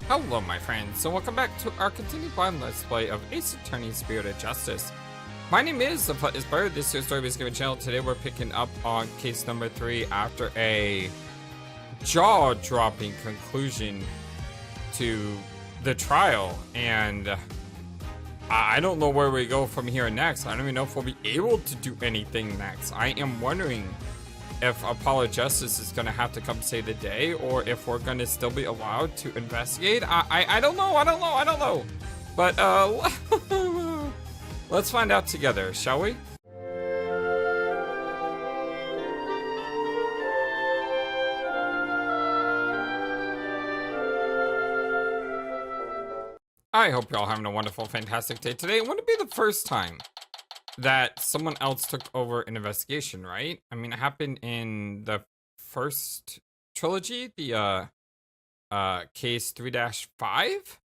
Hello my friends, and welcome back to our continued blind let's play of Ace Attorney Spirit of Justice. My name is the FlightlessBird. This is your story-based gaming channel. Today we're picking up on case number 3 after a jaw-dropping conclusion to the trial, and I don't know where we go from here next. I don't even know if we'll be able to do anything next. I am wondering if Apollo Justice is going to have to come save the day, or if we're going to still be allowed to investigate. I don't know. But, let's find out together, shall we? I hope you're all having a wonderful, fantastic day today. It wouldn't be the first time that someone else took over an investigation, right? I mean, it happened in the first trilogy, the case 3-5.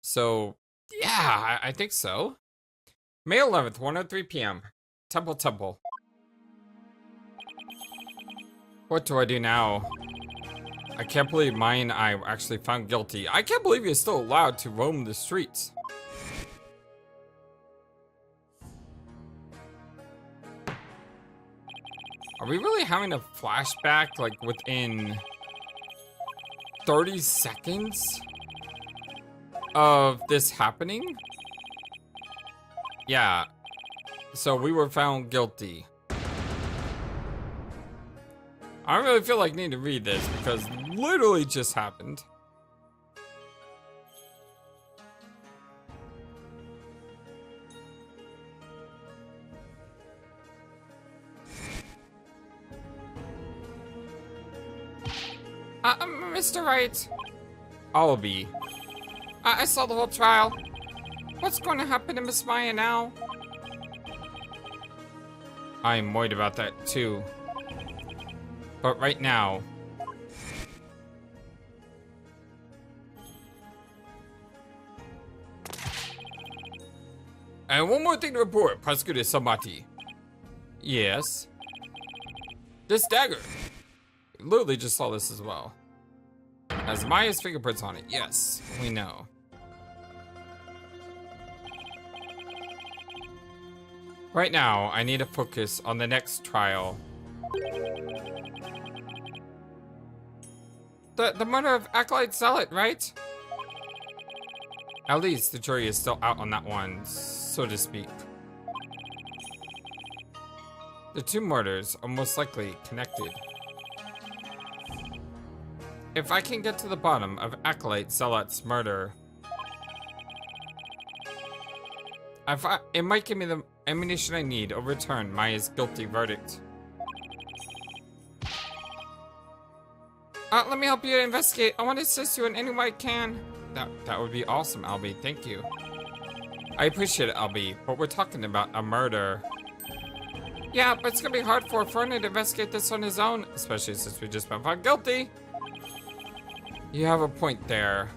So yeah, I think so. May 11th, 1:03 p.m. Temple. What do I do now? I can't believe Maya and I were actually found guilty. I can't believe you're still allowed to roam the streets. Are we really having a flashback, like, within 30 seconds of this happening? Yeah. So we were found guilty. I don't really feel like needing to read this because it literally just happened. Mr. Wright. I'll be. I saw the whole trial. What's going to happen to Miss Maya now? I'm worried about that too. But right now... And one more thing to report, Prosecutor Sahdmadhi. Yes? This dagger. Literally just saw this as well. Has Maya's fingerprints on it. Yes, we know. Right now, I need to focus on the next trial. The murder of Acolyte Zealot, right? At least the jury is still out on that one, so to speak. The two murders are most likely connected. If I can get to the bottom of Acolyte Zealot's murder, it might give me the ammunition I need to overturn Maya's guilty verdict. Let me help you investigate. I want to assist you in any way I can. That would be awesome, Albie. Thank you. I appreciate it, Albie, but we're talking about a murder. Yeah, but it's gonna be hard for Fernie to investigate this on his own, especially since we just been found guilty. You have a point there.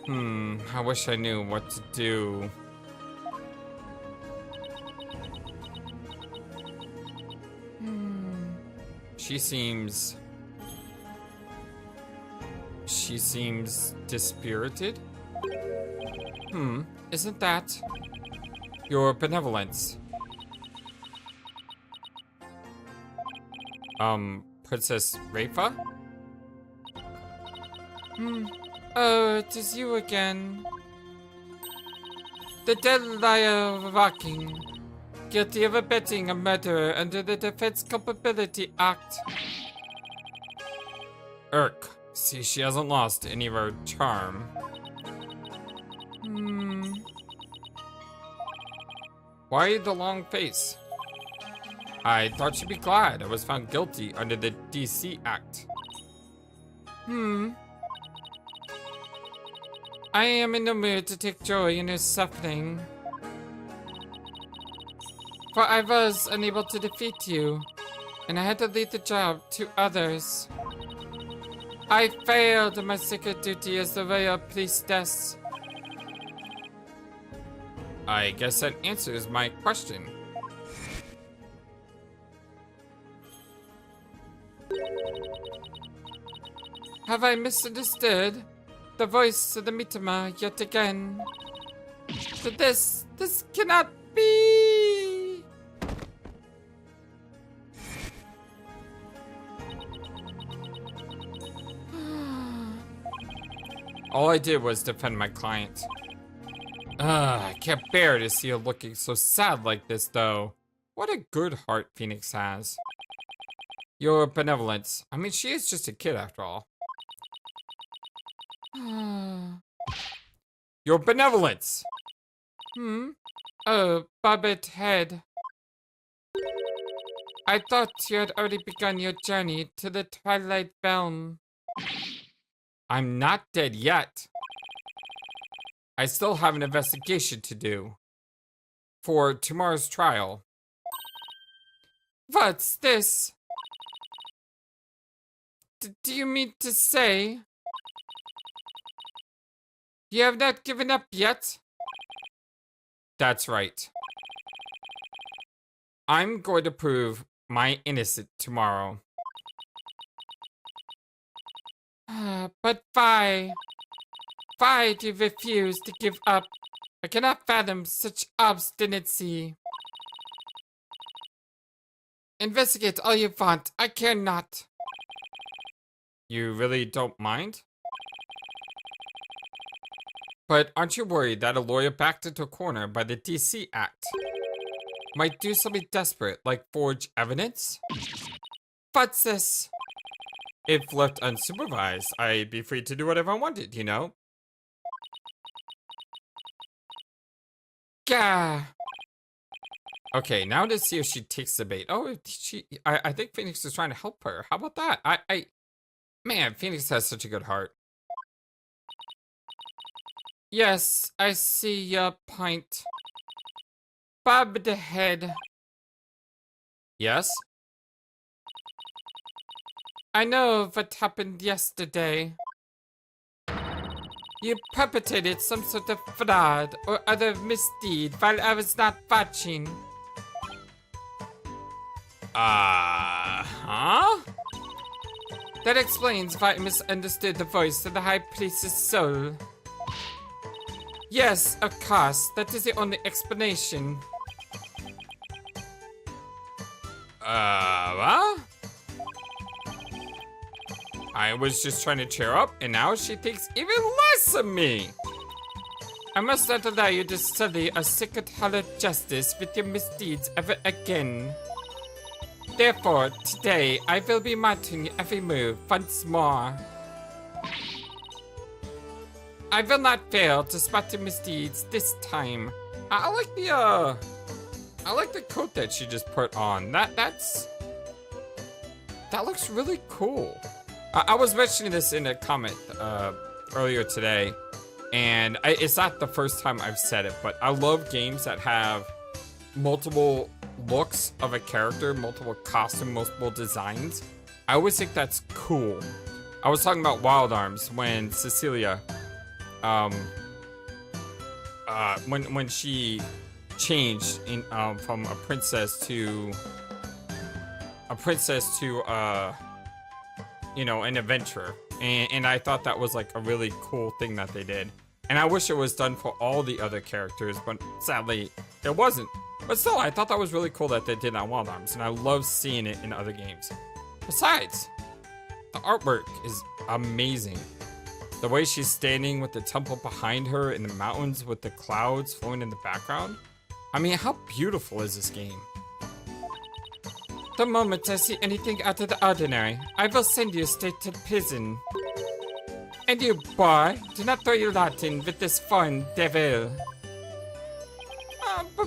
I wish I knew what to do. She seems dispirited. Isn't that your benevolence? Princess Rafa? Oh, it is you again. The dead liar Rocking. Guilty of abetting a murderer under the Defense Culpability Act. See, she hasn't lost any of her charm. Why the long face? I thought she'd be glad I was found guilty under the DC Act. I am in the mood to take joy in her suffering. For I was unable to defeat you, and I had to leave the job to others. I failed my sacred duty as the royal priestess. I guess that answers my question. Have I misunderstood? the voice of the Mitama yet again. This cannot be! All I did was defend my client. I can't bear to see her looking so sad like this, though. What a good heart Phoenix has. Your benevolence. I mean, she is just a kid after all. Your benevolence! Oh, bobbed head. I thought you had already begun your journey to the Twilight Realm. I'm not dead yet. I still have an investigation to do. For tomorrow's trial. What's this? Do you mean to say you have not given up yet? That's right. I'm going to prove my innocence tomorrow. But why? Why do you refuse to give up? I cannot fathom such obstinacy. Investigate all you want. I care not. You really don't mind? But aren't you worried that a lawyer backed into a corner by the DC Act might do something desperate, like forge evidence? What's this? If left unsupervised, I'd be free to do whatever I wanted, you know? Gah! Okay, now to see if she takes the bait. Oh, I think Phoenix is trying to help her. How about that? Man, Phoenix has such a good heart. Yes, I see your point. Bob the head. Yes? I know what happened yesterday. You perpetrated some sort of fraud or other misdeed while I was not watching. Huh? That explains why I misunderstood the voice of the High Priestess' soul. Yes, of course, that is the only explanation. What? I was just trying to cheer up, and now she thinks even less of me. I must not allow you to sully a sacred hall of justice with your misdeeds ever again. Therefore, today, I will be monitoring your every move once more. I will not fail to spot your misdeeds this time. I like the coat that she just put on. That looks really cool. I was mentioning this in a comment earlier today, and it's not the first time I've said it, but I love games that have multiple looks of a character, multiple costumes, multiple designs. I always think that's cool. I was talking about Wild Arms when Cecilia, when she changed from a princess to you know, an adventurer, and I thought that was like a really cool thing that they did, and I wish it was done for all the other characters, but sadly it wasn't. But still, I thought that was really cool that they did on Wild Arms, and I love seeing it in other games. Besides, the artwork is amazing. The way she's standing with the temple behind her in the mountains with the clouds flowing in the background. I mean, how beautiful is this game? The moment I see anything out of the ordinary, I will send you straight to prison. And you, boy, do not throw your lot in with this foreign devil.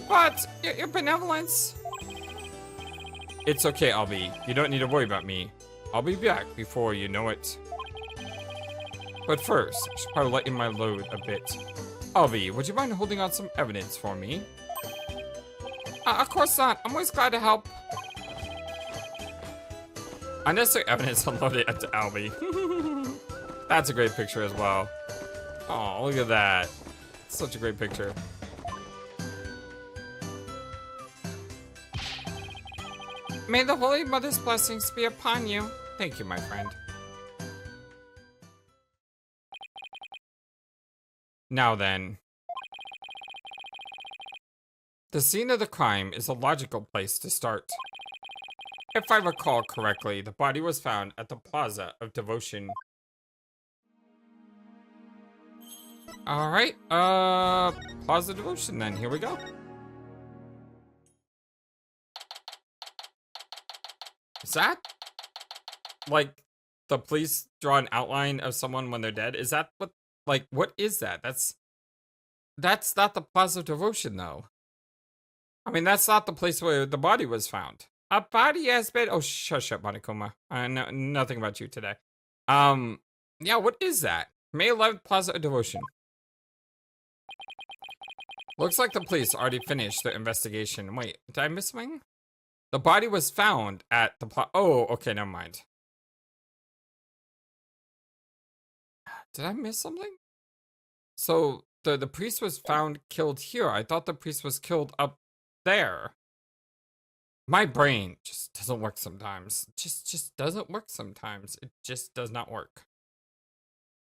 But your benevolence. It's okay, Albie. You don't need to worry about me. I'll be back before you know it. But first, I should probably lighten my load a bit. Albie, would you mind holding on some evidence for me? Of course not. I'm always glad to help. Unnecessary evidence unloaded to Albie. That's a great picture as well. Oh, look at that. Such a great picture. May the Holy Mother's blessings be upon you. Thank you, my friend. Now then. The scene of the crime is a logical place to start. If I recall correctly, the body was found at the Plaza of Devotion. Alright, Plaza of Devotion then, here we go. Is that, like, the police draw an outline of someone when they're dead? Is that what, like, what is that? That's not the Plaza of Devotion, though. I mean, that's not the place where the body was found. A body has been, oh, shush up, Monokuma. No, nothing about you today. Yeah, what is that? May 11th, Plaza of Devotion. Looks like the police already finished their investigation. Wait, did I miss something? The body was found at the oh, okay, never mind. Did I miss something? So, the priest was found killed here. I thought the priest was killed up there. My brain just doesn't work sometimes. Just doesn't work sometimes. It just does not work.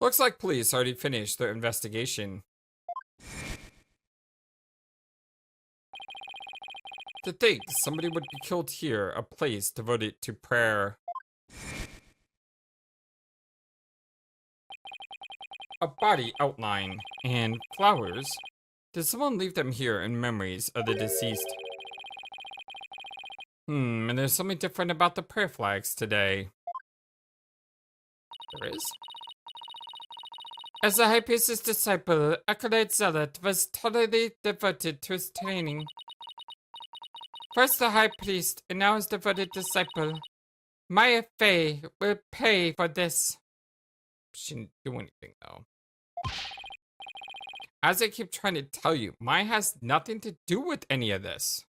Looks like police already finished their investigation. To think somebody would be killed here, a place devoted to prayer. A body outline and flowers. Did someone leave them here in memories of the deceased? And there's something different about the prayer flags today. There is? As a high priest's disciple, Acolyte Zealot was totally devoted to his training. First the high priest, and now his devoted disciple. Maya Fey will pay for this. She didn't do anything, though. As I keep trying to tell you, Maya has nothing to do with any of this.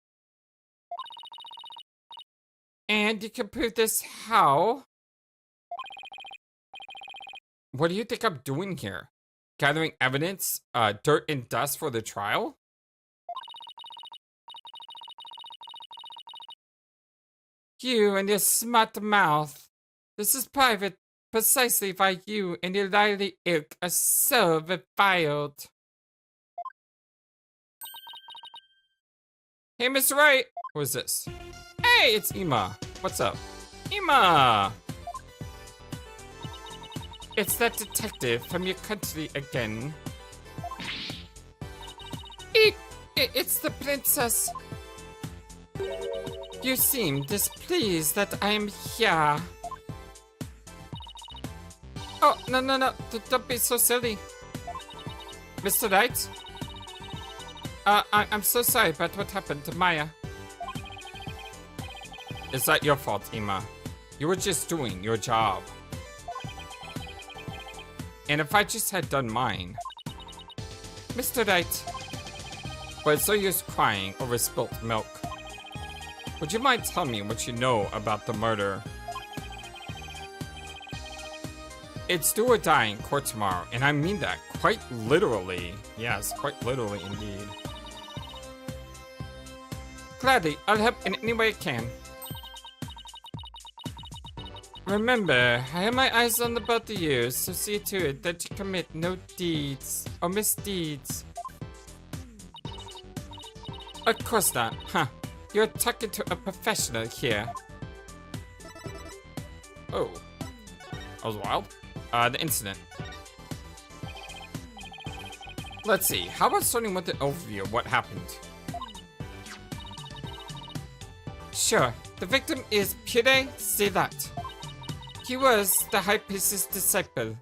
And you can prove this how? What do you think I'm doing here? Gathering evidence, dirt and dust for the trial? You and your smart mouth. This is private, precisely why you and your lively ilk are so reviled. Hey, Mr. Wright! Who is this? Hey, it's Ima. What's up? Ima! It's that detective from your country again. It's the princess. You seem displeased that I am here. Oh, no. Don't be so silly. Mr. Wright? I'm so sorry about what happened to Maya. It's not your fault, Ima. You were just doing your job. And if I just had done mine. Mr. Wright. But it's no use crying over spilt milk. Would you mind telling me what you know about the murder? It's do or die in court tomorrow, and I mean that quite literally. Yes, quite literally indeed. Gladly, I'll help in any way I can. Remember, I have my eyes on the both of you, so see to it that you commit no deeds or misdeeds. Of course not, huh? You're talking to a professional here. Oh. That was wild. The incident. Let's see, how about starting with an overview of what happened? Sure, the victim is Pure Zealot. He was the High Priestess' disciple.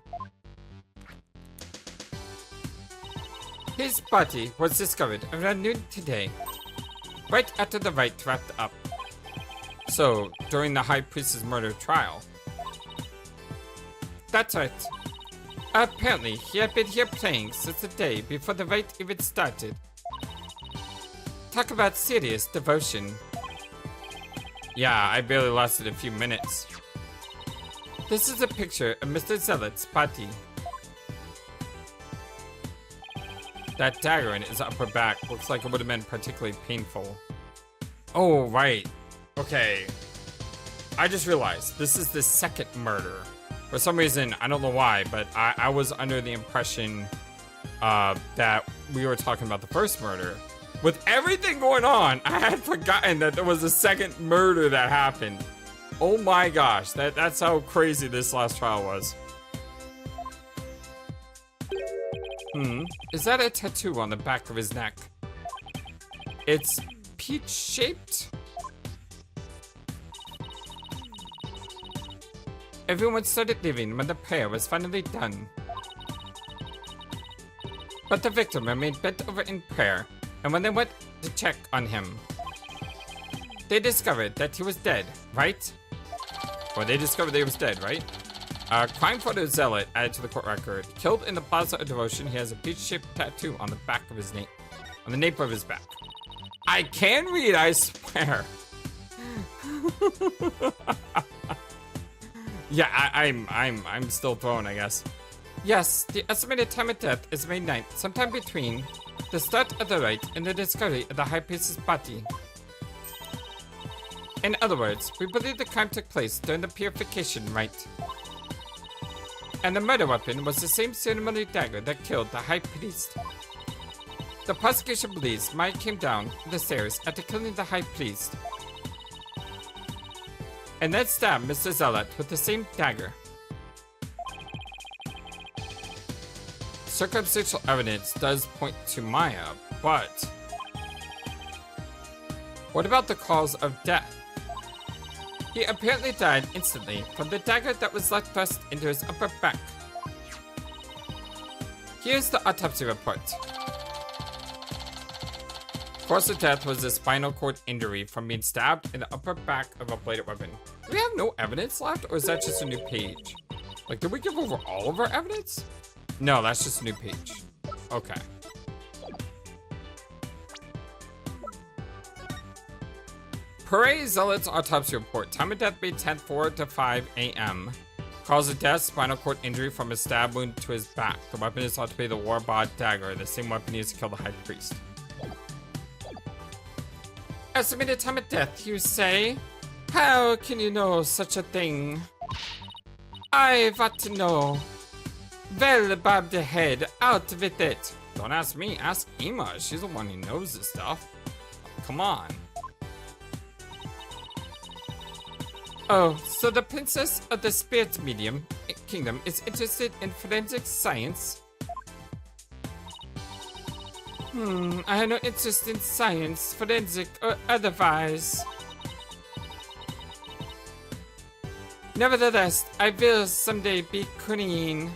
His body was discovered around noon today, right after the rite wrapped up. So, during the High Priestess' murder trial. That's right. Apparently, he had been here playing since the day before the rite even started. Talk about serious devotion. Yeah, I barely lasted a few minutes. This is a picture of Mr. Zealot's body. That dagger in his upper back looks like it would have been particularly painful. Oh, right. Okay. I just realized this is the second murder. For some reason, I don't know why, but I was under the impression that we were talking about the first murder. With everything going on, I had forgotten that there was a second murder that happened. Oh my gosh, that's how crazy this last trial was. Is that a tattoo on the back of his neck? It's peach-shaped? Everyone started leaving when the prayer was finally done. But the victim remained bent over in prayer, and when they went to check on him, they discovered that he was dead, right? Or they discovered that he was dead, right? Crime photo zealot added to the court record. Killed in the Plaza of Devotion, he has a peach-shaped tattoo on the back of his nape. On the nape of his back. I can read, I swear. Yeah, I'm still thrown, I guess. Yes, the estimated time of death is May 9th, sometime between the start of the rite and the discovery of the High Priestess' body. In other words, we believe the crime took place during the purification rite. And the murder weapon was the same ceremonial dagger that killed the High Priest. The prosecution believes Maya came down the stairs after killing the High Priest, and then stabbed Mr. Zealot with the same dagger. Circumstantial evidence does point to Maya, but what about the cause of death? He apparently died instantly from the dagger that was left thrust into his upper back. Here's the autopsy report. Cause of death was a spinal cord injury from being stabbed in the upper back of a bladed weapon. Do we have no evidence left, or is that just a new page? Like, did we give over all of our evidence? No, that's just a new page. Okay. Hooray, Zealot's autopsy report. Time of death May 10th, 4 to 5 a.m. Cause of death, spinal cord injury from a stab wound to his back. The weapon is thought to be the Warbod dagger, the same weapon used to kill the High Priest. Estimated time of death, you say? How can you know such a thing? I want to know. Well, bob the head, out with it. Don't ask me, ask Ima. She's the one who knows this stuff. Come on. Oh, so the princess of the spirit medium kingdom is interested in forensic science? I have no interest in science, forensic or otherwise. Nevertheless, I will someday be Khura'in.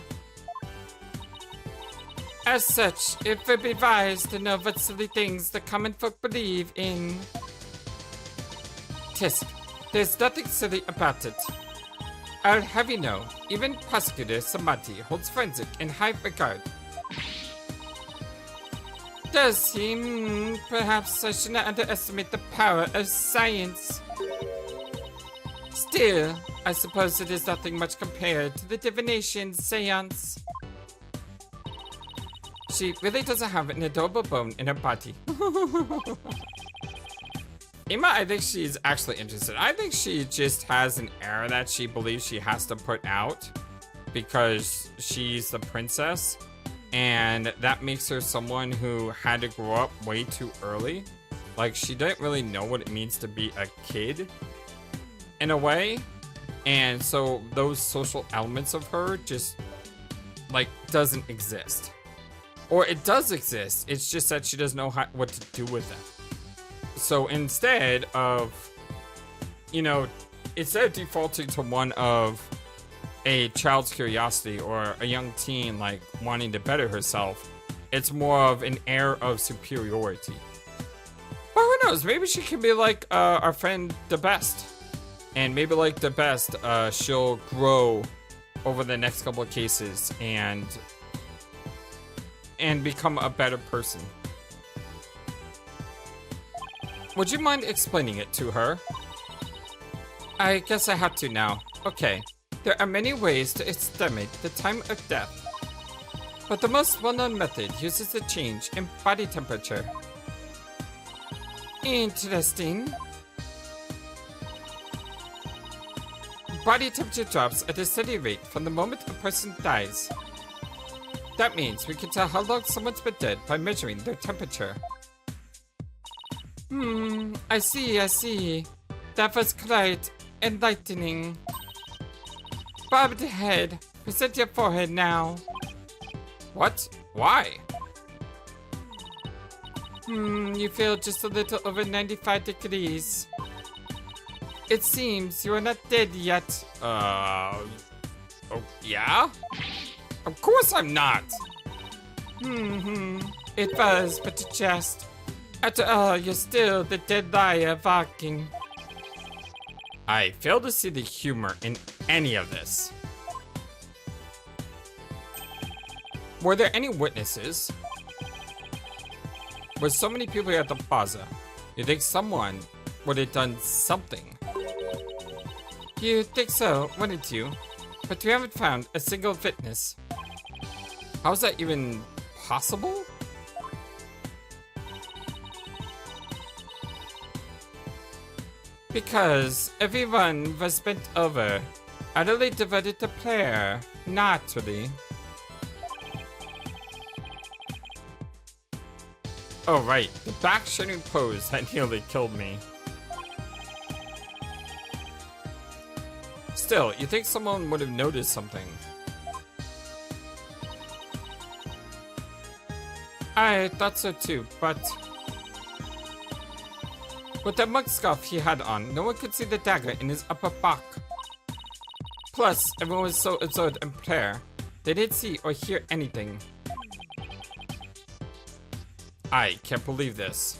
As such, it would be wise to know what silly things the common folk believe in. Tisk. There's nothing silly about it. I'll have you know, even Prosecutor Samadhi holds forensic in high regard. Does he? Perhaps I should not underestimate the power of science. Still, I suppose it is nothing much compared to the Divination Séance. She really doesn't have an adorable bone in her body. Ima, I think she's actually interested. I think she just has an air that she believes she has to put out because she's the princess, and that makes her someone who had to grow up way too early. Like, she didn't really know what it means to be a kid in a way, and so those social elements of her just, like, doesn't exist. Or it does exist, it's just that she doesn't know what to do with it. So instead of, instead of defaulting to one of a child's curiosity or a young teen, like, wanting to better herself, it's more of an air of superiority. But who knows, maybe she can be like our friend the Best. And maybe like the Best, she'll grow over the next couple of cases and become a better person. Would you mind explaining it to her? I guess I have to now. Okay. There are many ways to estimate the time of death, but the most well-known method uses the change in body temperature. Interesting. Body temperature drops at a steady rate from the moment a person dies. That means we can tell how long someone's been dead by measuring their temperature. I see. That was quite enlightening. Bob the head, present your forehead now. What? Why? You feel just a little over 95 degrees. It seems you are not dead yet. Oh, yeah? Of course I'm not. It was but a jest. After all, you're still the dead liar walking. I fail to see the humor in any of this. Were there any witnesses? With so many people at the plaza, you think someone would have done something? You'd think so, wouldn't you? But we haven't found a single witness. How's that even possible? Because everyone was bent over, utterly devoted to prayer, naturally. Oh right, the back-shooting pose that nearly killed me. Still, you think someone would have noticed something. I thought so too, but with the mug scarf he had on, no one could see the dagger in his upper back. Plus, everyone was so absorbed in prayer, they didn't see or hear anything. I can't believe this.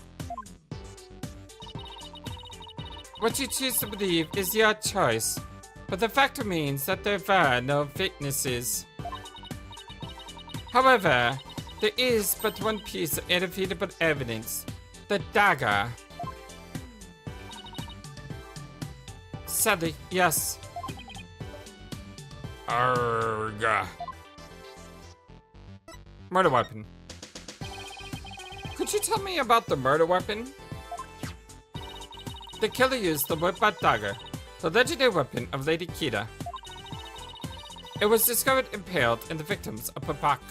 What you choose to believe is your choice, but the fact remains that there were no witnesses. However, there is but one piece of irrefutable evidence, the dagger. Sadly, yes. Arrgh. Murder weapon. Could you tell me about the murder weapon? The killer used the whip-bat dagger, the legendary weapon of Lady Kira. It was discovered impaled in the victim's upper back.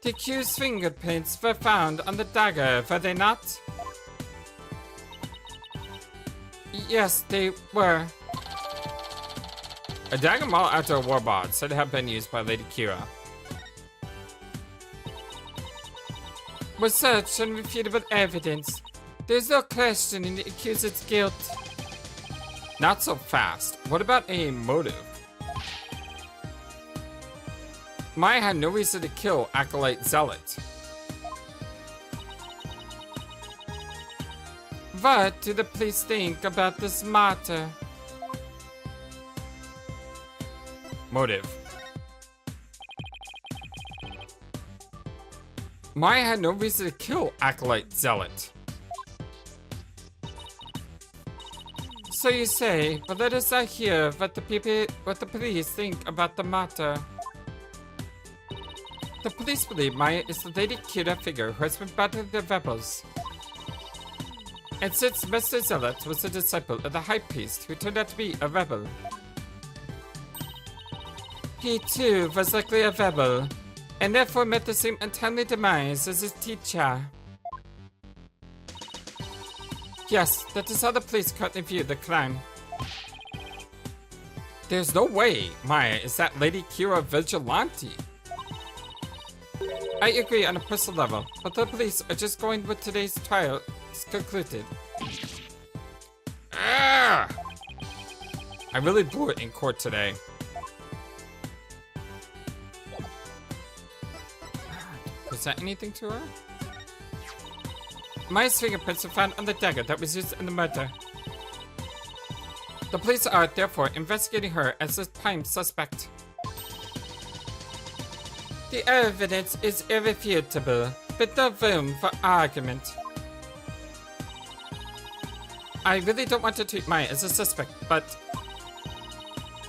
The accused's fingerprints were found on the dagger, were they not? Yes, they were. A dagger model after a warbot said to have been used by Lady Kira. With such unrefutable evidence, there's no question in the accused's guilt. Not so fast. What about a motive? Maya had no reason to kill Acolyte Zealot. What do the police think about this matter? Motive. Maya had no reason to kill Acolyte Zealot. So you say, but let us not hear what the police think about the matter. The police believe Maya is the Lady Kira figure who has been battling the rebels. And since Master Zealot was a disciple of the High Priest who turned out to be a rebel, he too was likely a rebel, and therefore met the same untimely demise as his teacher. Yes, that is how the police currently view the crime. There's no way Maya is that Lady Kira vigilante. I agree on a personal level, but the police are just going with today's trial is concluded. Ah! I really blew it in court today. Was that anything to her? Maya's fingerprints were found on the dagger that was used in the murder. The police are therefore investigating her as a prime suspect. The evidence is irrefutable, with no room for argument. I really don't want to treat Maya as a suspect, but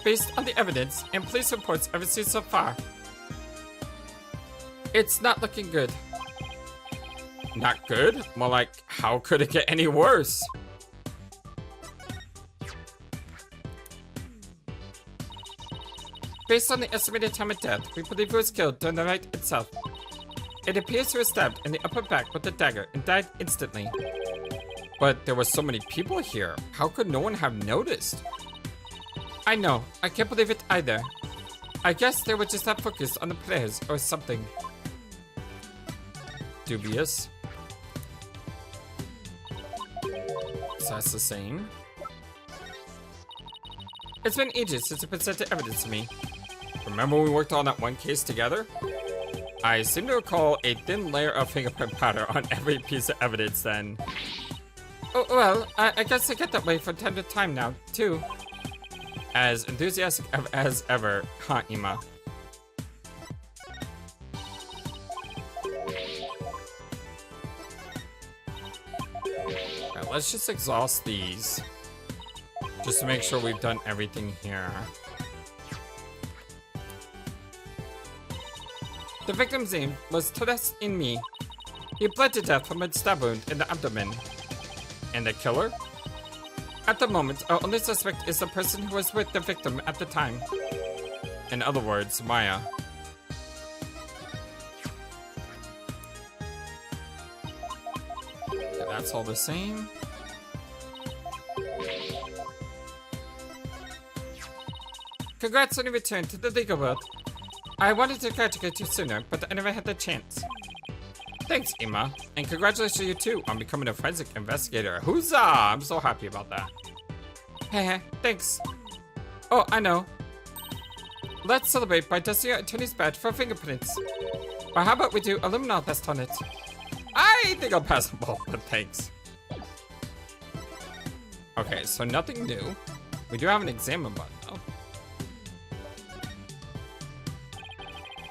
based on the evidence and police reports I've received so far, it's not looking good. Not good? More like, how could it get any worse? Based on the estimated time of death, we believe he was killed during the rite itself. It appears he was stabbed in the upper back with a dagger and died instantly. But there were so many people here. How could no one have noticed? I know. I can't believe it either. I guess they were just not focused on the prayers or something. Dubious. So that's the same. It's been ages since you presented evidence to me. Remember when we worked on that one case together? I seem to recall a thin layer of fingerprint powder on every piece of evidence then. Oh, well, I guess I get that way from time to time now, too. As enthusiastic as ever, huh, Ima? Alright, let's just exhaust these. Just to make sure we've done everything here. The victim's name was Tores in me. He bled to death from a stab wound in the abdomen. And the killer? At the moment, our only suspect is the person who was with the victim at the time. In other words, Maya. Okay, that's all the same. Congrats on your return to the legal world. I wanted to congratulate you sooner, but I never had the chance. Thanks, Ima. And congratulations to you too on becoming a forensic investigator. Huzzah! I'm so happy about that. Heh, thanks. Oh, I know. Let's celebrate by dusting your attorney's badge for fingerprints. Or how about we do a luminol test on it? I think I'll pass them both, but thanks. Okay, so nothing new. We do have an examine button though.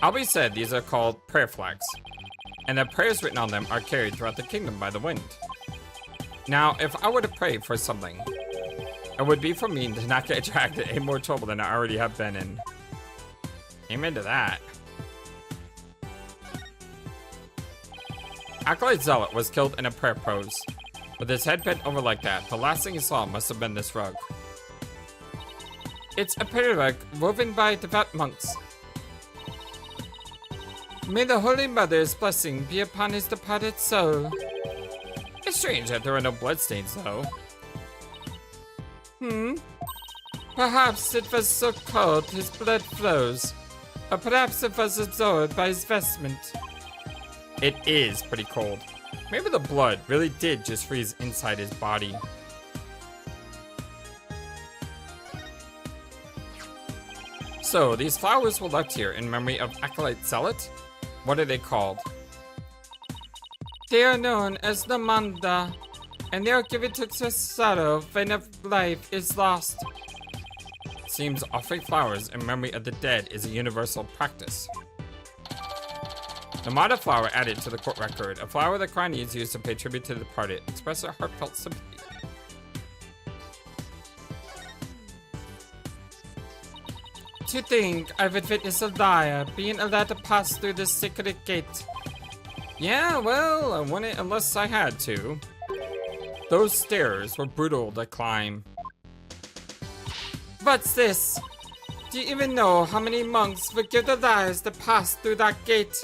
I'll be said, these are called prayer flags. And the prayers written on them are carried throughout the kingdom by the wind. Now, if I were to pray for something, it would be for me to not get dragged into any more trouble than I already have been in. Amen to that. Acolyte Zealot was killed in a prayer pose. With his head bent over like that, the last thing he saw must have been this rug. It's a prayer rug woven by devout monks. May the Holy Mother's blessing be upon his departed soul. It's strange that there are no bloodstains, though. Perhaps it was so cold his blood flows. Or perhaps it was absorbed by his vestment. It is pretty cold. Maybe the blood really did just freeze inside his body. So, these flowers were left here in memory of Acolyte Zealot? What are they called? They are known as the Manda, and they are given to express sorrow when a life is lost. Seems offering flowers in memory of the dead is a universal practice. The Manda flower added to the court record, a flower the Khura'in used to pay tribute to the departed, express their heartfelt sympathy. To think I would witness a liar being allowed to pass through this sacred gate. Yeah, well, I wouldn't unless I had to. Those stairs were brutal to climb. What's this? Do you even know how many monks would give their lives to pass through that gate?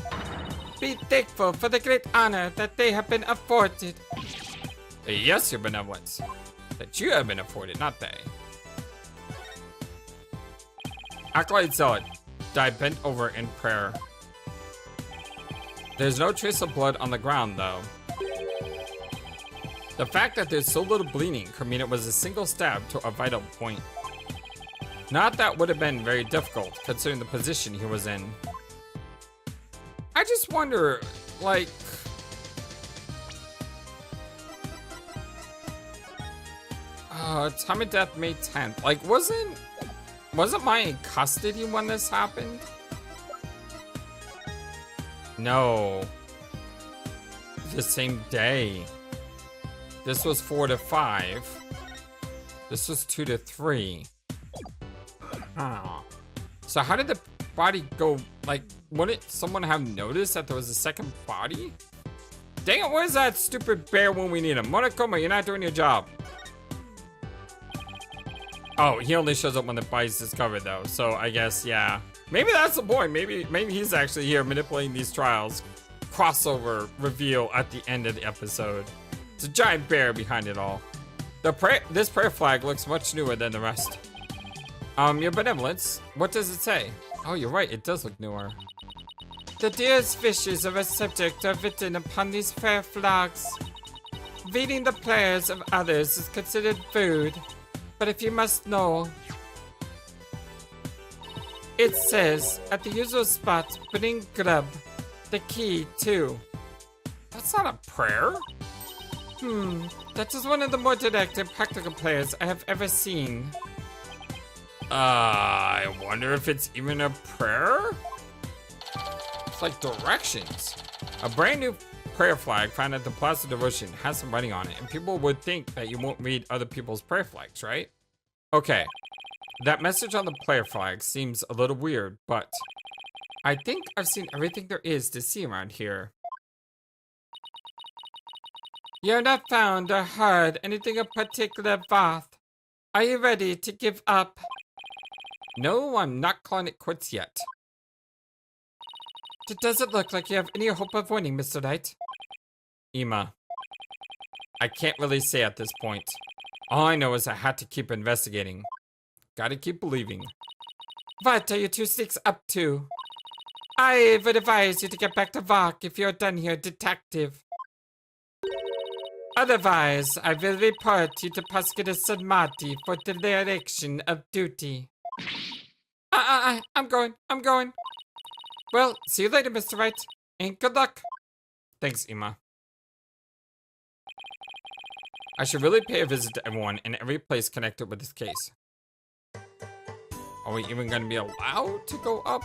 Be thankful for the great honor that they have been afforded. Yes, your benevolence. That you have been afforded, not they. Acolyte Zealot died bent over in prayer. There's no trace of blood on the ground, though. The fact that there's so little bleeding could mean it was a single stab to a vital point. Not that would have been very difficult, considering the position he was in. I just wonder, like... time of death, May 10th. Like, wasn't Maya in custody when this happened? No. The same day. This was 4 to 5. This was 2 to 3. Oh. So how did the body go, like, wouldn't someone have noticed that there was a second body? Dang it, where's that stupid bear when we need him? Monokuma, you're not doing your job. Oh, he only shows up when the fight is discovered, though. So I guess, yeah. Maybe that's the point. Maybe he's actually here manipulating these trials. Crossover reveal at the end of the episode. It's a giant bear behind it all. This prayer flag looks much newer than the rest. Your benevolence, what does it say? Oh, you're right, it does look newer. The dearest wishes of a subject are written upon these prayer flags. Reading the prayers of others is considered food, but if you must know, it says, at the usual spot, bring grub, the key too. That's not a prayer? That is one of the more direct and practical prayers I have ever seen. I wonder if it's even a prayer? It's like directions. A brand new prayer flag found at the Plaza Devotion has some writing on it, and people would think that you won't read other people's prayer flags, right? Okay, that message on the prayer flag seems a little weird, but I think I've seen everything there is to see around here. You're not found or heard anything of particular worth. Are you ready to give up? No, I'm not calling it quits yet. Does it look like you have any hope of winning, Mr. Knight? Ima, I can't really say at this point. All I know is I had to keep investigating. Gotta keep believing. What are you two sticks up to? I would advise you to get back to work if you're done here, detective. Otherwise, I will report you to Prosecutor Sahdmadhi for dereliction of duty. I'm going. Well, see you later, Mr. Wright, and good luck. Thanks, Ima. I should really pay a visit to everyone in every place connected with this case. Are we even going to be allowed to go up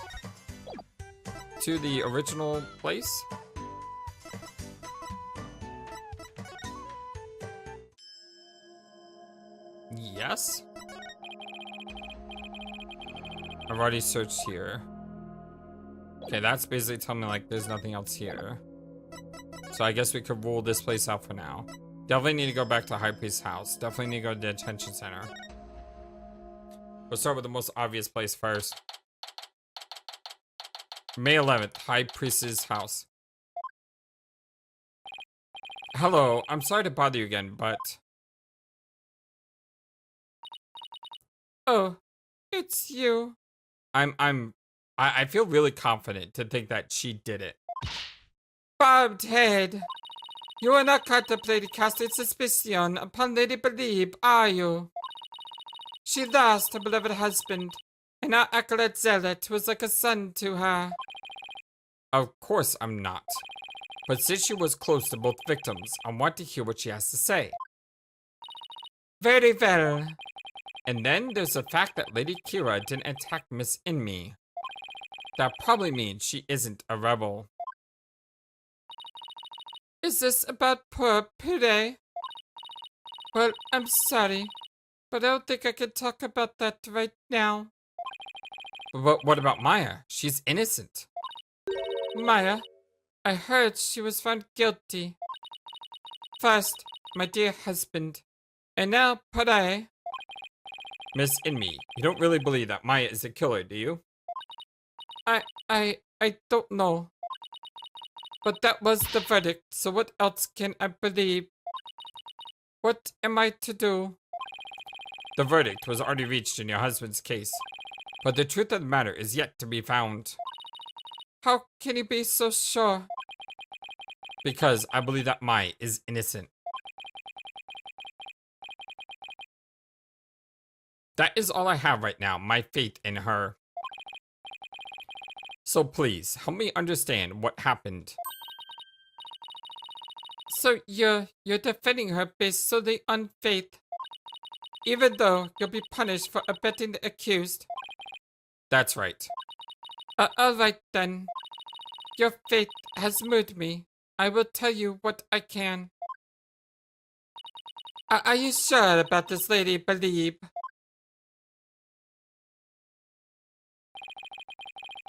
to the original place? Yes. I've already searched here. Okay, that's basically telling me like there's nothing else here. So I guess we could rule this place out for now. Definitely need to go back to High Priest's house. Definitely need to go to the detention center. We'll start with the most obvious place first. May 11th, High Priest's house. Hello, I'm sorry to bother you again, but... Oh, it's you. I feel really confident to think that she did it. Bobbed head. You are not contemplating casting suspicion upon Lady Beh'leeb, are you? She lost her beloved husband, and our acolyte zealot was like a son to her. Of course I'm not. But since she was close to both victims, I want to hear what she has to say. Very well. And then there's the fact that Lady Kira didn't attack Miss Inmi. That probably means she isn't a rebel. Is this about poor Pire? Well, I'm sorry, but I don't think I can talk about that right now. But what about Maya? She's innocent. Maya? I heard she was found guilty. First, my dear husband, and now Pire. Miss Inmi, you don't really believe that Maya is the killer, do you? I don't know. But that was the verdict, so what else can I believe? What am I to do? The verdict was already reached in your husband's case, but the truth of the matter is yet to be found. How can you be so sure? Because I believe that Maya is innocent. That is all I have right now, my faith in her. So please, help me understand what happened. So you're defending her based solely on faith, even though you'll be punished for abetting the accused? That's right. Alright then. Your faith has moved me. I will tell you what I can. Are you sure about this Lady Beh'leeb?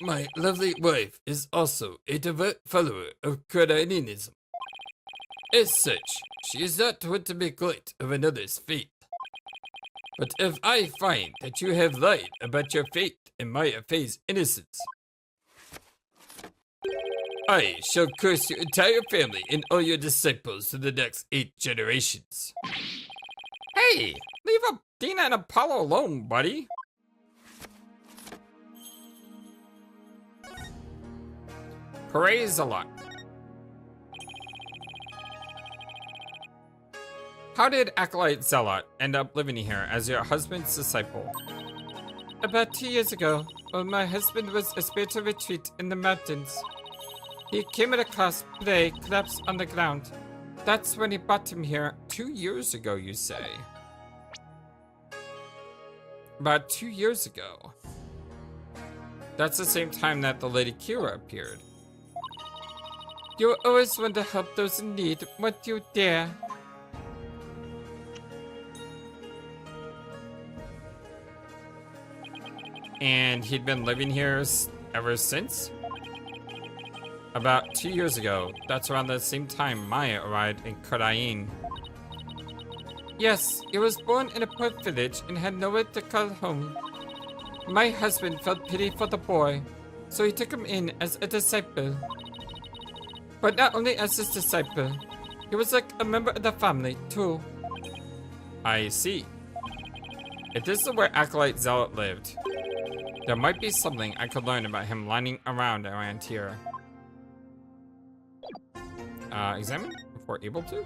My lovely wife is also a devout follower of Khura'inism. As such, she is not one to make light of another's faith. But if I find that you have lied about your fate and Maya Fey's innocence, I shall curse your entire family and all your disciples to the next 8 generations. Hey, leave Dina and Apollo alone, buddy. Praise a lot. How did Acolyte Zealot end up living here as your husband's disciple? About 2 years ago, while my husband was a spiritual retreat in the mountains, he came across Prey collapsed on the ground. That's when he brought him here 2 years ago, you say? About 2 years ago. That's the same time that the Lady Kira appeared. You always want to help those in need. What you dare? And he'd been living here ever since? About 2 years ago. That's around the same time Maya arrived in Khura'in. Yes, he was born in a poor village and had nowhere to call home. My husband felt pity for the boy, so he took him in as a disciple. But not only as his disciple, he was like a member of the family, too. I see. If this is where Acolyte Zealot lived, there might be something I could learn about him lying around here. Examine if we're able to?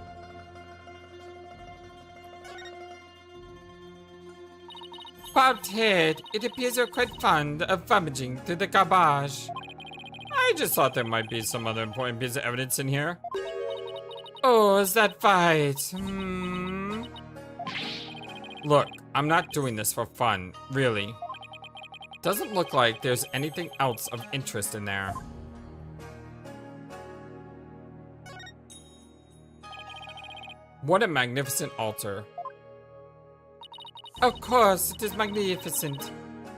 Bobbed head, it appears you're quite fond of rummaging through the garbage. I just thought there might be some other important piece of evidence in here. Oh, is that right? Look, I'm not doing this for fun, really. Doesn't look like there's anything else of interest in there. What a magnificent altar. Of course, it is magnificent.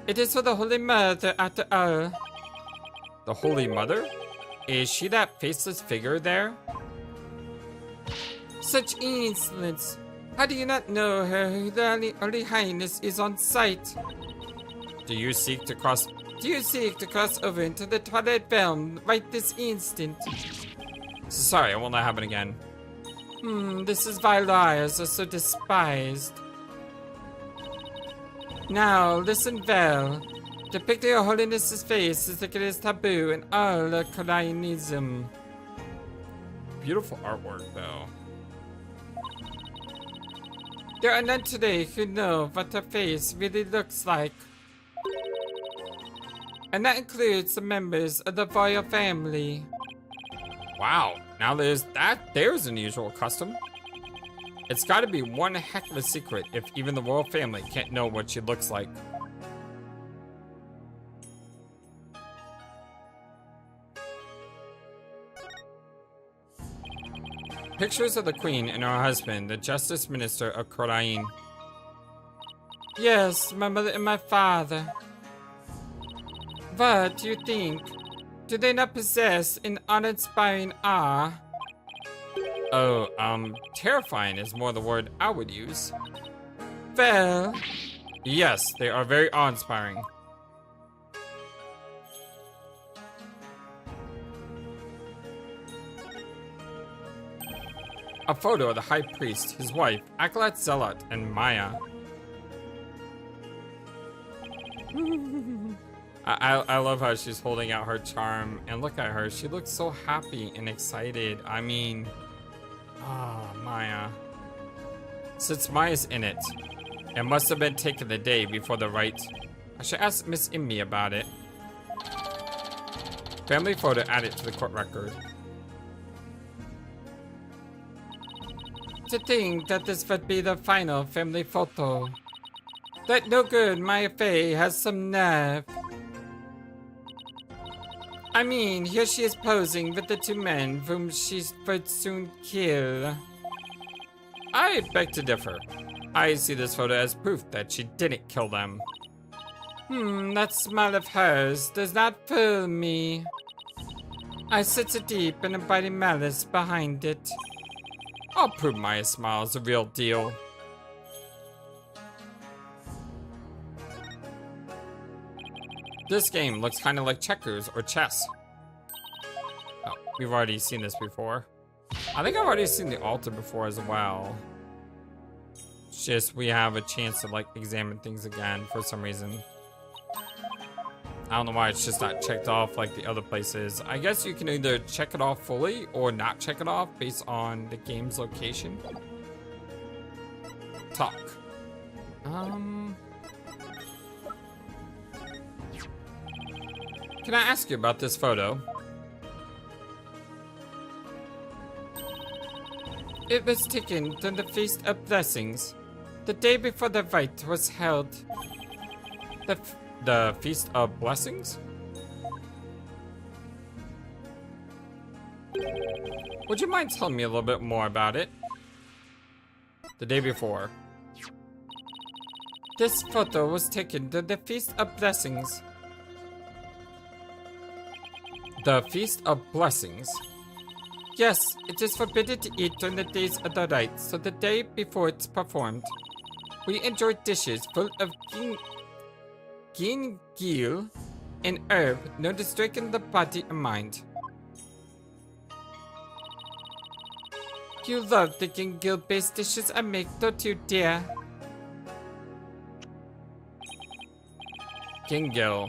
It is for the Holy Mother after all. The Holy Mother? Is she that faceless figure there? Such insolence! How do you not know her Holy Highness is on sight? Do you seek to cross over into the Twilight Realm right this instant? Sorry, I won't let that happen again. This is why liars are so despised. Now, listen well. Depicting your holiness's face is the greatest taboo in all Khura'ism. Beautiful artwork, though. There are none today who know what her face really looks like. And that includes the members of the royal family. Wow, now there's an unusual custom. It's gotta be one heck of a secret if even the royal family can't know what she looks like. Pictures of the queen and her husband, the justice minister of Khura'in. Yes, my mother and my father. What do you think? Do they not possess an uninspiring awe? Oh, terrifying is more the word I would use. Well... Yes, they are very awe-inspiring. A photo of the High Priest, his wife, Acolyte Zealot, and Maya. I love how she's holding out her charm, and look at her. She looks so happy and excited. I mean... Oh, Maya. Since Maya's in it, it must have been taken the day before the rite. I should ask Miss Immi about it. Family photo added to the court record. To think that this would be the final family photo. That no good Maya Fey has some nerve. I mean, here she is posing with the 2 men whom she would soon kill. I beg to differ. I see this photo as proof that she didn't kill them. That smile of hers does not fool me. I sense a deep and abiding malice behind it. I'll prove Maya's smile is the real deal. This game looks kind of like checkers or chess. Oh, we've already seen this before. I think I've already seen the altar before as well. It's just we have a chance to like examine things again for some reason. I don't know why it's just not checked off like the other places. I guess you can either check it off fully or not check it off based on the game's location. Talk. Can I ask you about this photo? It was taken during the Feast of Blessings, the day before the rite was held. The Feast of Blessings? Would you mind telling me a little bit more about it? The day before. This photo was taken during the Feast of Blessings. The Feast of Blessings? Yes, it is forbidden to eat during the days of the rite, so the day before it's performed. We enjoy dishes full of gingil, an herb known to strengthen the body and mind. You love the gingil-based dishes I make, don't you, dear? Gingil.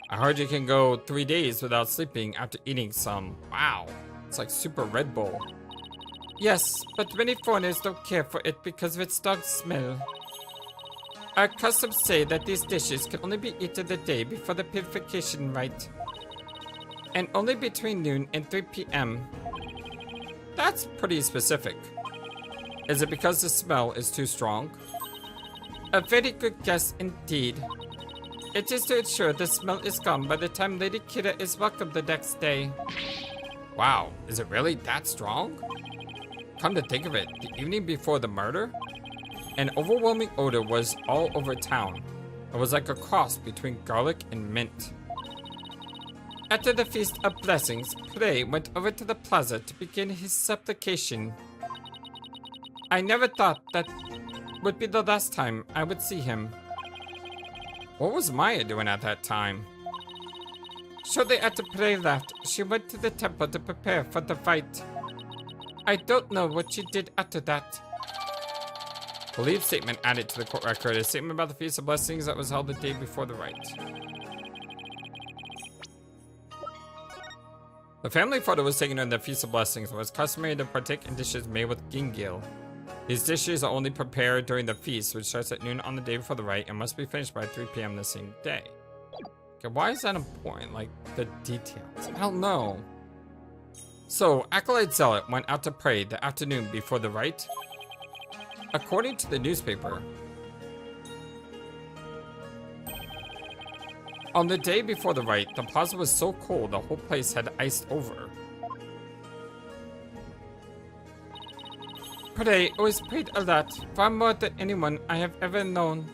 I heard you can go 3 days without sleeping after eating some. Wow. It's like super Red Bull. Yes, but many foreigners don't care for it because of its strong smell. Our customs say that these dishes can only be eaten the day before the purification rite. And only between noon and 3 p.m. That's pretty specific. Is it because the smell is too strong? A very good guess indeed. It is to ensure the smell is gone by the time Lady Kira is welcome the next day. Wow, is it really that strong? Come to think of it, the evening before the murder, an overwhelming odor was all over town. It was like a cross between garlic and mint. After the Feast of Blessings, Prey went over to the plaza to begin his supplication. I never thought that would be the last time I would see him. What was Maya doing at that time? Shortly after Prey left, she went to the temple to prepare for the fight. I don't know what she did after that. Beh'leeb statement added to the court record. A statement about the Feast of Blessings that was held the day before the rite. The family photo was taken during the Feast of Blessings and was customary to partake in dishes made with gingil. These dishes are only prepared during the feast, which starts at noon on the day before the rite and must be finished by 3 p.m. the same day. Okay, why is that important? Like, the details. I don't know. So, Acolyte Zealot went out to pray the afternoon before the rite. According to the newspaper, on the day before the rite, the plaza was so cold the whole place had iced over. Prey always prayed a lot, far more than anyone I have ever known.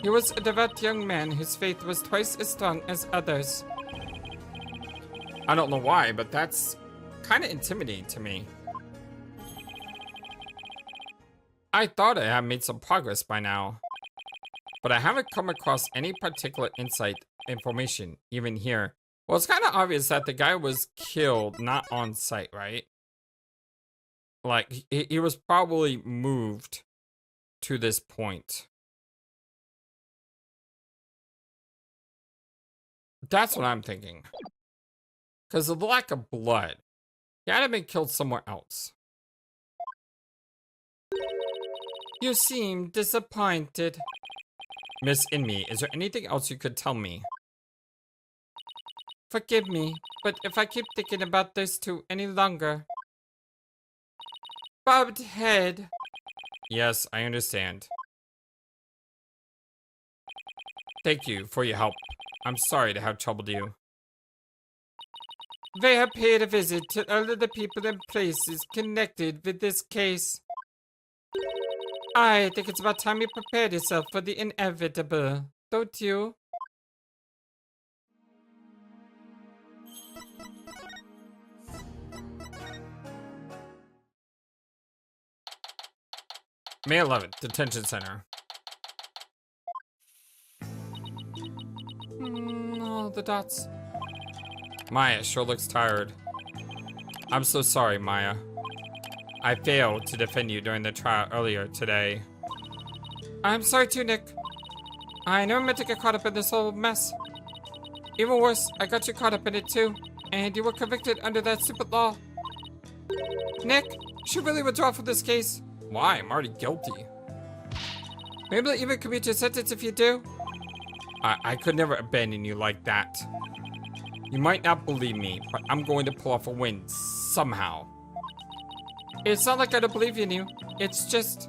He was a devout young man whose faith was twice as strong as others. I don't know why, but that's kind of intimidating to me. I thought I had made some progress by now, but I haven't come across any particular insight information, even here. Well, it's kind of obvious that the guy was killed not on site, right? Like, he was probably moved to this point. That's what I'm thinking. Because of the lack of blood, he had to been killed somewhere else. You seem disappointed. Miss Inmi, is there anything else you could tell me? Forgive me, but if I keep thinking about this two any longer... Bobbed head. Yes, I understand. Thank you for your help. I'm sorry to have troubled you. They have paid a visit to all of the people and places connected with this case. I think it's about time you prepared yourself for the inevitable, don't you? May 11th, Detention Center. the dots. Maya sure looks tired. I'm so sorry, Maya. I failed to defend you during the trial earlier today. I'm sorry too, Nick. I never meant to get caught up in this whole mess. Even worse, I got you caught up in it too, and you were convicted under that stupid law. Nick, you should really withdraw from this case. Why? I'm already guilty. Maybe they'll even commute your sentence if you do. I could never abandon you like that. You might not believe me, but I'm going to pull off a win somehow. It's not like I don't believe in you. It's just...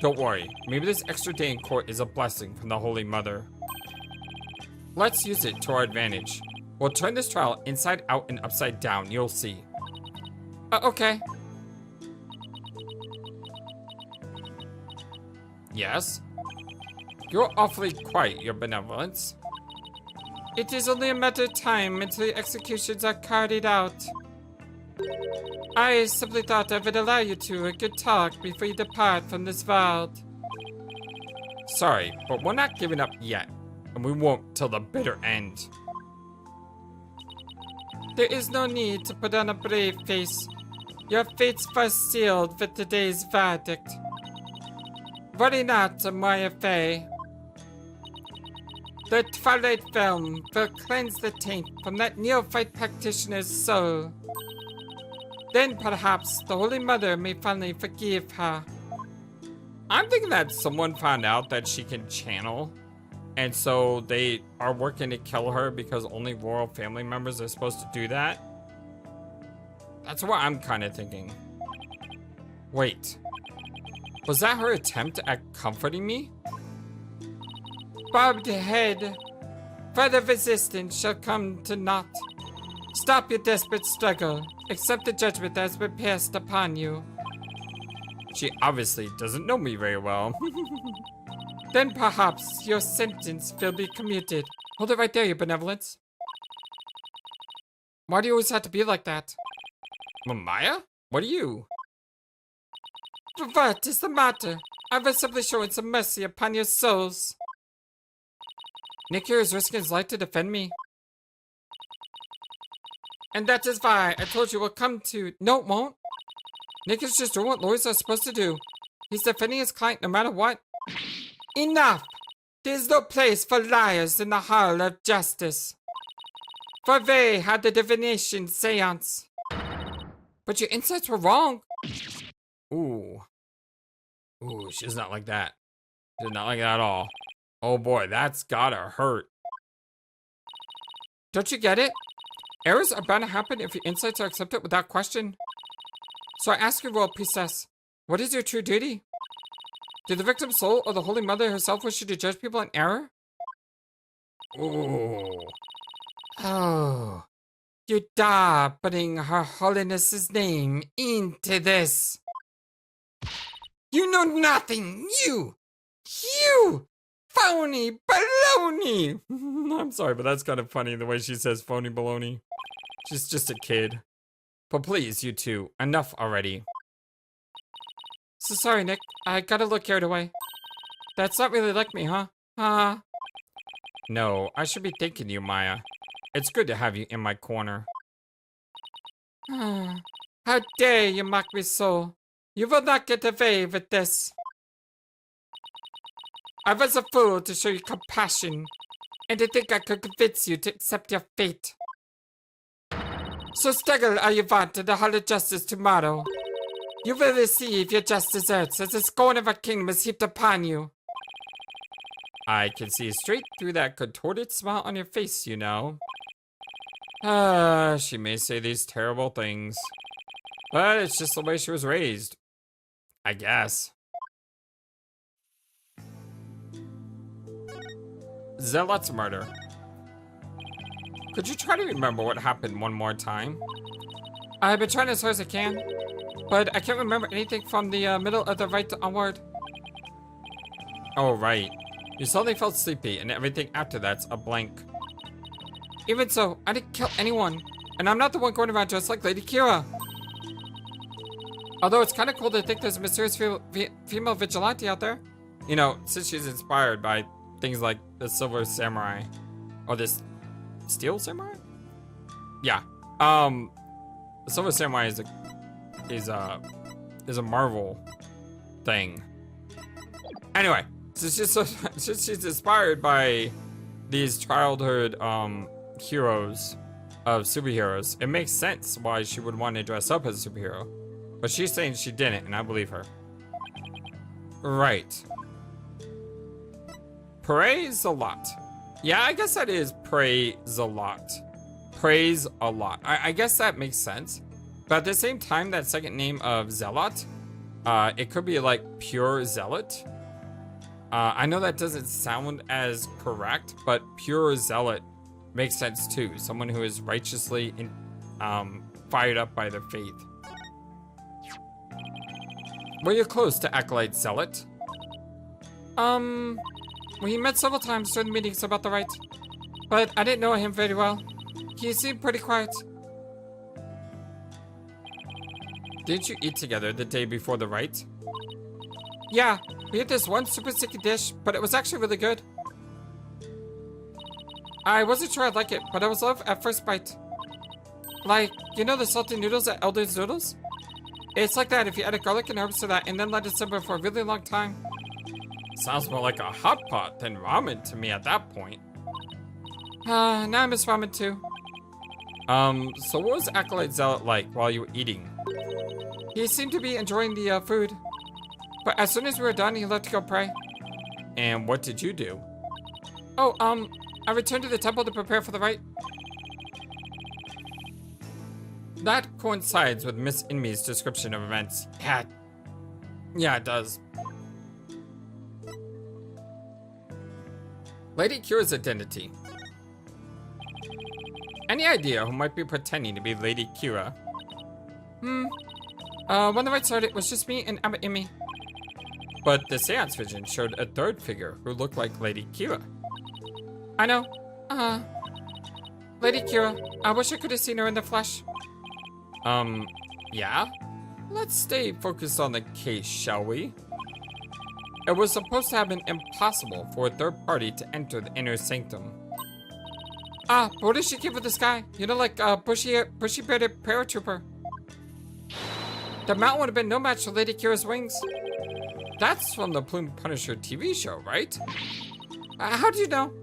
Don't worry. Maybe this extra day in court is a blessing from the Holy Mother. Let's use it to our advantage. We'll turn this trial inside out and upside down. You'll see. Okay. Yes? You're awfully quiet, Your Benevolence. It is only a matter of time until the executions are carried out. I simply thought I would allow you two a good talk before you depart from this world. Sorry, but we're not giving up yet, and we won't till the bitter end. There is no need to put on a brave face. Your fate's first sealed with today's verdict. Worry not, Maya Fey. The Twilight Realm will cleanse the taint from that neophyte practitioner's soul. Then perhaps the Holy Mother may finally forgive her. I'm thinking that someone found out that she can channel, and so they are working to kill her because only royal family members are supposed to do that. That's what I'm kind of thinking. Wait. Was that her attempt at comforting me? Bobbed head. Further resistance shall come to naught. Stop your desperate struggle. Accept the judgment that has been passed upon you. She obviously doesn't know me very well. Then perhaps your sentence will be commuted. Hold it right there, Your Benevolence. Why do you always have to be like that? Maya? What are you? What is the matter? I was simply showing some mercy upon your souls. Nick here is risking his life to defend me. And that is why I told you we'll come to... No, it won't. Nick is just doing what lawyers are supposed to do. He's defending his client no matter what. Enough! There's no place for liars in the hall of justice. For they had the Divination Séance. But your insights were wrong. Ooh. Ooh, she's not like that. She's not like that at all. Oh boy, that's gotta hurt. Don't you get it? Errors are bound to happen if your insights are accepted without question. So I ask you, Royal Priestess, what is your true duty? Did the victim's soul or the Holy Mother herself wish you to judge people in error? Ooh. Oh. You dare bring Her Holiness's name into this. You know nothing, you! Phony baloney! I'm sorry, but that's kind of funny the way she says phony baloney. She's just a kid. But please, you two, enough already. So sorry, Nick. I gotta look carried away. That's not really like me, huh? No, I should be thanking you, Maya. It's good to have you in my corner. How dare you mock me so? You will not get away with this. I was a fool to show you compassion, and to think I could convince you to accept your fate. So struggle all you want in the Hall of Justice tomorrow. You will receive your just deserts as the scorn of our kingdom is heaped upon you. I can see straight through that contorted smile on your face, you know. She may say these terrible things, but it's just the way she was raised, I guess. Zealot's murder. Could you try to remember what happened one more time? I've been trying as hard as I can, but I can't remember anything from the middle of the right onward. Oh, right. You suddenly felt sleepy, and everything after that's a blank. Even so, I didn't kill anyone, and I'm not the one going around dressed like Lady Kira. Although it's kind of cool to think there's a mysterious female vigilante out there. You know, since she's inspired by things like the Silver Samurai, or this Steel Samurai? Yeah. Silver Samurai is a Marvel thing. Anyway, so she's inspired by these childhood heroes of superheroes. It makes sense why she would want to dress up as a superhero. But she's saying she didn't, and I believe her. Right. Praise a lot. Yeah, I guess that is praise a lot. Praise a lot. I guess that makes sense. But at the same time, that second name of Zealot, it could be like pure zealot. I know that doesn't sound as correct, but pure zealot makes sense too. Someone who is righteously fired up by their faith. Were you close to Acolyte Zealot? We met several times during meetings about the Wright, but I didn't know him very well. He seemed pretty quiet. Didn't you eat together the day before the Wright? Yeah, we had this one super sticky dish, but it was actually really good. I wasn't sure I'd like it, but I was loved at first bite. Like, you know the salty noodles at Elder's Noodles? It's like that if you add garlic and herbs to that and then let it simmer for a really long time. Sounds more like a hot pot than ramen to me at that point. Now I miss ramen too. So what was Acolyte Zealot like while you were eating? He seemed to be enjoying the food. But as soon as we were done, he left to go pray. And what did you do? Oh, I returned to the temple to prepare for the Rite. That coincides with Miss Inmi's description of events. Yeah, it does. Lady Kira's identity. Any idea who might be pretending to be Lady Kira? When the Rite started, it was just me and Abbot Immi. But the seance vision showed a third figure who looked like Lady Kira. I know. Lady Kira, I wish I could have seen her in the flesh. Yeah? Let's stay focused on the case, shall we? It was supposed to have been impossible for a third party to enter the inner sanctum. But what did she give with this guy? You know, like bushy-bearded paratrooper. The mountain would have been no match for Lady Kira's wings. That's from the Plume Punisher TV show, right? How do you know?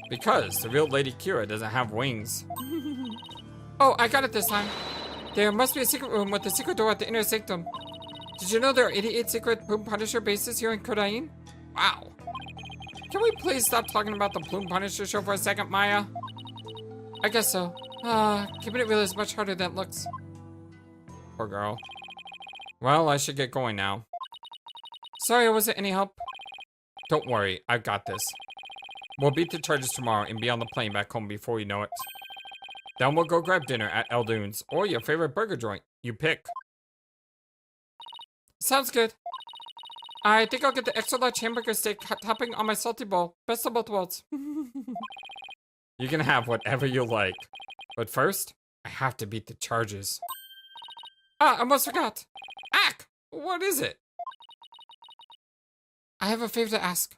Because the real Lady Kira doesn't have wings. Oh, I got it this time. There must be a secret room with a secret door at the inner sanctum. Did you know there are 88 secret Plume Punisher bases here in Khura'in? Wow. Can we please stop talking about the Plume Punisher show for a second, Maya? I guess so. Keeping it real is much harder than it looks. Poor girl. Well, I should get going now. Sorry I wasn't any help. Don't worry, I've got this. We'll beat the charges tomorrow and be on the plane back home before you know it. Then we'll go grab dinner at Eldoon's or your favorite burger joint. You pick. Sounds good. I think I'll get the extra large hamburger steak topping on my salty bowl. Best of both worlds. You can have whatever you like. But first, I have to beat the charges. I almost forgot. Ack! What is it? I have a favor to ask.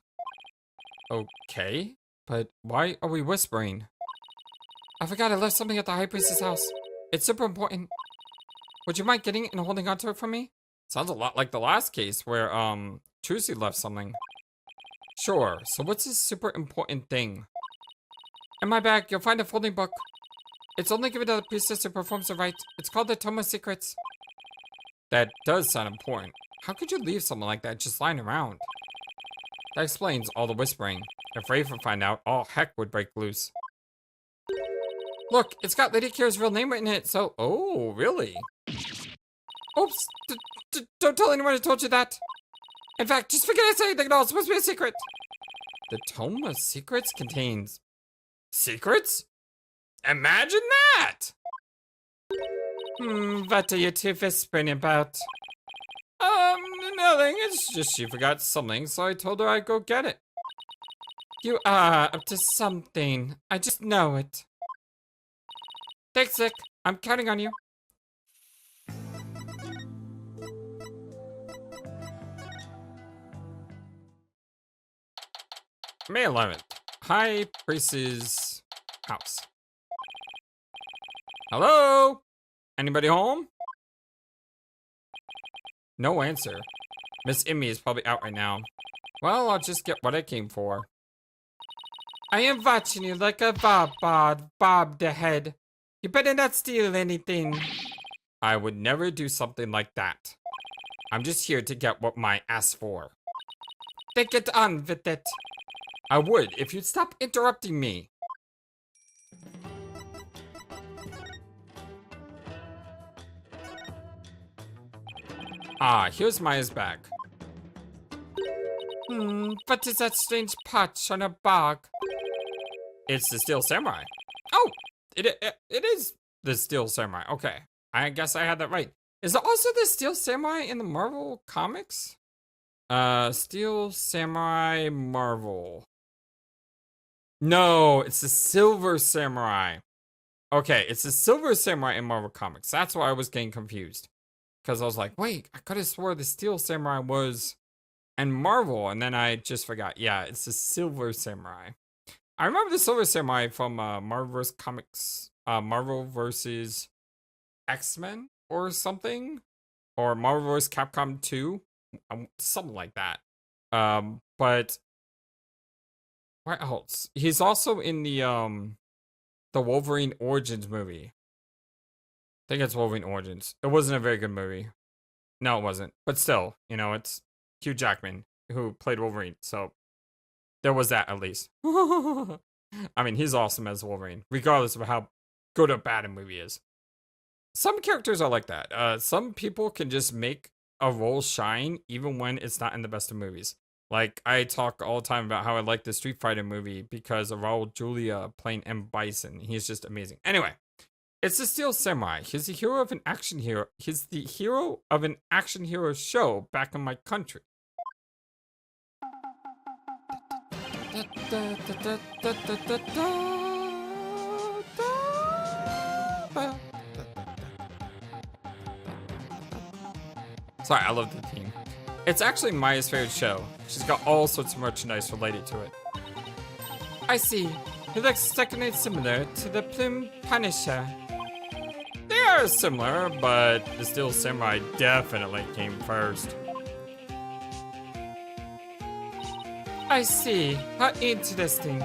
Okay, but why are we whispering? I forgot I left something at the High Priestess' house. It's super important. Would you mind getting it and holding on to it for me? Sounds a lot like the last case where, Trucy left something. Sure, so what's this super important thing? In my bag, you'll find a folding book. It's only given to the priestess who performs the rite. It's called the Tome of Secrets. That does sound important. How could you leave something like that just lying around? That explains all the whispering. If Rafe would find out, all heck would break loose. Look, it's got Lady Kira's real name written in it, so... Oh, really? Oops! Don't tell anyone I told you that! In fact, just forget I said anything at all. It's supposed to be a secret! The Tome of Secrets contains... secrets? Imagine that! What are you two whispering about? Nothing. It's just she forgot something, so I told her I'd go get it. You are up to something. I just know it. Thanks, Zick. I'm counting on you. May 11th. High Priestess house. Hello? Anybody home? No answer. Miss Immy is probably out right now. Well, I'll just get what I came for. I am watching you like a bob the head. You better not steal anything. I would never do something like that. I'm just here to get what my asked for. Then get on with it. I would if you'd stop interrupting me. Ah, here's Maya's bag. What is that strange patch on a bag? It's the Steel Samurai. Oh, it is the Steel Samurai. Okay, I guess I had that right. Is it also the Steel Samurai in the Marvel comics? Steel Samurai Marvel. No, it's the Silver Samurai. Okay, it's the Silver Samurai in Marvel comics. That's why I was getting confused. Because I was like, wait, I could have swore the Steel Samurai was in Marvel, and then I just forgot. Yeah, it's the Silver Samurai. I remember the Silver Samurai from Marvel vs. Comics, Marvel vs. X-Men or something, or Marvel vs. Capcom 2, something like that. But what else? He's also in the Wolverine Origins movie. I think it's Wolverine Origins. It wasn't a very good movie. No, it wasn't. But still, you know, it's Hugh Jackman who played Wolverine, so there was that at least. I mean, he's awesome as Wolverine, regardless of how good or bad a movie is. Some characters are like that. Some people can just make a role shine even when it's not in the best of movies. Like, I talk all the time about how I like the Street Fighter movie because of Raul Julia playing M. Bison. He's just amazing. Anyway, it's the Steel Samurai. He's the hero of an action hero. He's the hero of an action hero show back in my country. Sorry, I love the theme. It's actually Maya's favorite show. She's got all sorts of merchandise related to it. I see. He looks strikingly similar to the Plume Punisher. They are similar, but the Steel Samurai definitely came first. I see. How interesting.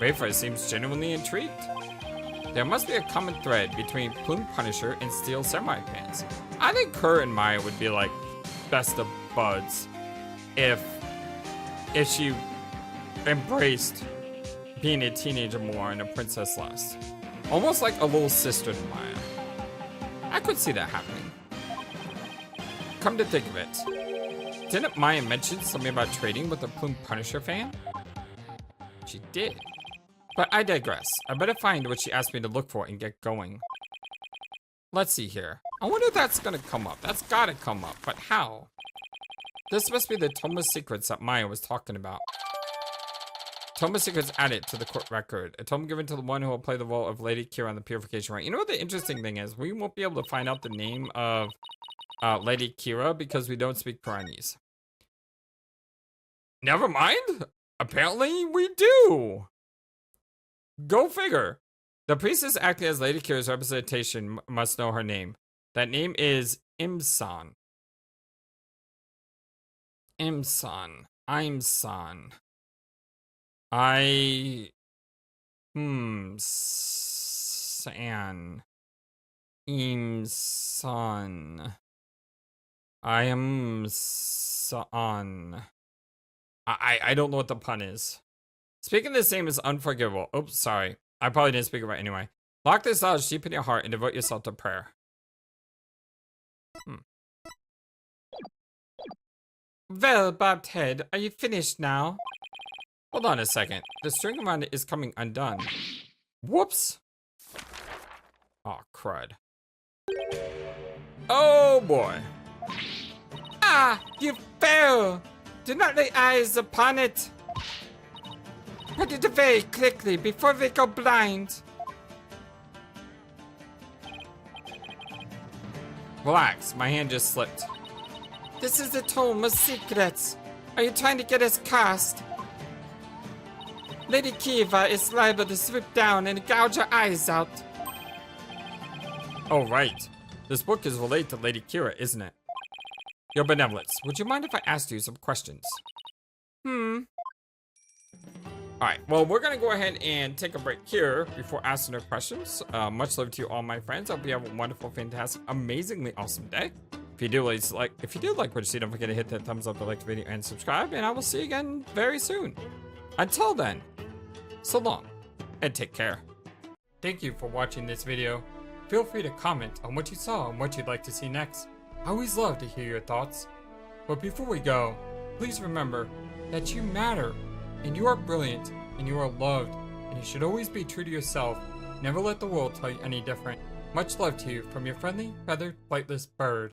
Rayford seems genuinely intrigued. There must be a common thread between Plume Punisher and Steel Samurai fans. I think Khura'in and Maya would be like best of buds if she embraced being a teenager more and a princess less. Almost like a little sister to Maya. I could see that happening. Come to think of it, didn't Maya mention something about trading with a Plume Punisher fan? She did. But I digress. I better find what she asked me to look for and get going. Let's see here. I wonder if that's gonna come up. That's gotta come up, but how? This must be the Tome of Secrets that Maya was talking about. Tome of Secrets added to the court record. A tome given to the one who will play the role of Lady Kira on the Purification Rite. You know what the interesting thing is? We won't be able to find out the name of Lady Kira because we don't speak Khura'inese. Never mind. Apparently we do. Go figure. The priestess acting as Lady Kira's representation must know her name. That name is Imsan. Imsan. Imsan. San. Imsan. I am son. I don't know what the pun is. Speaking the same is unforgivable. Oops, sorry. I probably didn't speak it right anyway. Lock this knowledge deep in your heart and devote yourself to prayer. Well, bobbed head, are you finished now? Hold on a second. The string around it is coming undone. Whoops. Oh, crud. Oh, boy. Ah, you fell. Do not lay eyes upon it. Put it away quickly before they go blind. Relax, my hand just slipped. This is the Tome of Secrets. Are you trying to get us cast? Lady Kiva is liable to swoop down and gouge her eyes out. Oh, right. This book is related to Lady Kira, isn't it? Your Benevolence, would you mind if I asked you some questions? Alright, well, we're gonna go ahead and take a break here before asking her questions. Much love to you all, my friends. I hope you have a wonderful, fantastic, amazingly awesome day. If you do like what you see, don't forget to hit that thumbs up, like the video, and subscribe, and I will see you again very soon. Until then, so long, and take care. Thank you for watching this video. Feel free to comment on what you saw and what you'd like to see next. I always love to hear your thoughts. But before we go, please remember that you matter, and you are brilliant, and you are loved, and you should always be true to yourself. Never let the world tell you any different. Much love to you from your friendly, feathered, flightless bird.